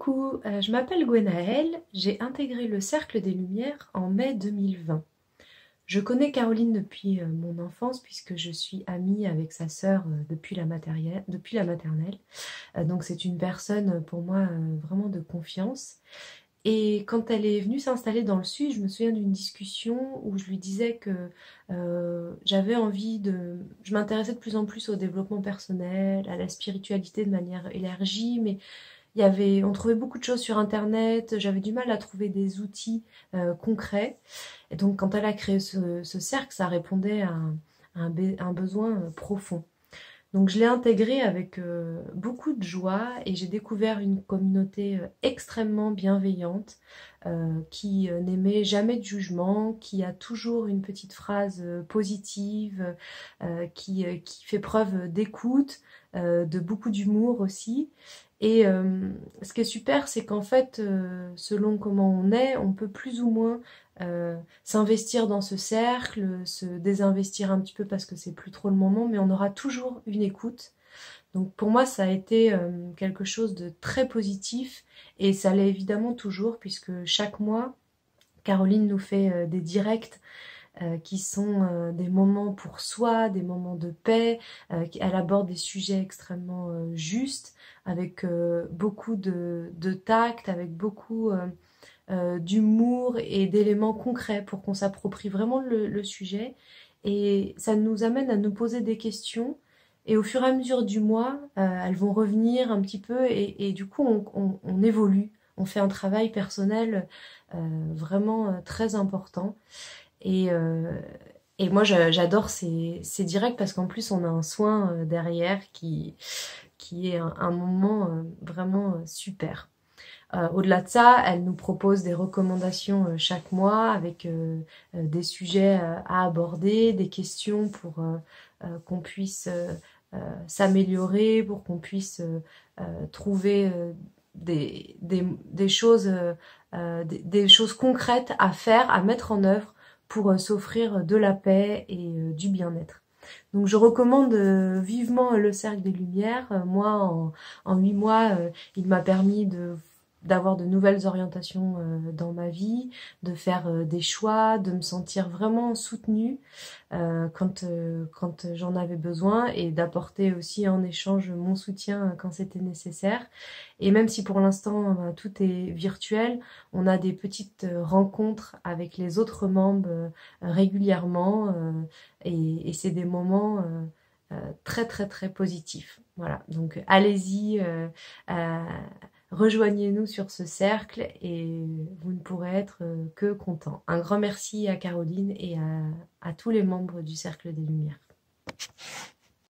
Coucou, je m'appelle Gwenaëlle, j'ai intégré le Cercle des Lumières en mai 2020. Je connais Caroline depuis mon enfance puisque je suis amie avec sa sœur depuis la maternelle. Donc c'est une personne pour moi vraiment de confiance. Et quand elle est venue s'installer dans le sud, je me souviens d'une discussion où je lui disais que j'avais envie de... Je m'intéressais de plus en plus au développement personnel, à la spiritualité de manière élargie, mais on trouvait beaucoup de choses sur Internet, j'avais du mal à trouver des outils concrets. Et donc quand elle a créé ce cercle, ça répondait à un besoin profond. Donc je l'ai intégré avec beaucoup de joie et j'ai découvert une communauté extrêmement bienveillante qui n'émet jamais de jugement, qui a toujours une petite phrase positive, qui fait preuve d'écoute, de beaucoup d'humour aussi. Et ce qui est super, c'est qu'en fait, selon comment on est, on peut plus ou moins s'investir dans ce cercle, se désinvestir un petit peu parce que c'est plus trop le moment, mais on aura toujours une écoute. Donc pour moi, ça a été quelque chose de très positif et ça l'est évidemment toujours puisque chaque mois, Caroline nous fait des directs qui sont des moments pour soi, des moments de paix. Elle aborde des sujets extrêmement justes, avec beaucoup de tact, avec beaucoup d'humour et d'éléments concrets pour qu'on s'approprie vraiment le sujet. Et ça nous amène à nous poser des questions. Et au fur et à mesure du mois, elles vont revenir un petit peu et du coup, on évolue. On fait un travail personnel vraiment très important. Et, euh, et moi, j'adore ces directs parce qu'en plus, on a un soin derrière qui est un moment vraiment super. Au-delà de ça, elle nous propose des recommandations chaque mois avec des sujets à aborder, des questions pour qu'on puisse s'améliorer, pour qu'on puisse trouver des choses, des choses concrètes à faire, à mettre en œuvre pour s'offrir de la paix et du bien-être. Donc je recommande vivement le Cercle des Lumières. Moi, en 8 mois, il m'a permis d'avoir de nouvelles orientations dans ma vie, de faire des choix, de me sentir vraiment soutenue quand j'en avais besoin et d'apporter aussi en échange mon soutien quand c'était nécessaire. Et même si pour l'instant tout est virtuel, on a des petites rencontres avec les autres membres régulièrement et c'est des moments très très très positifs. Voilà, donc allez-y, rejoignez-nous sur ce cercle et vous ne pourrez être que content. Un grand merci à Caroline et à tous les membres du Cercle des Lumières.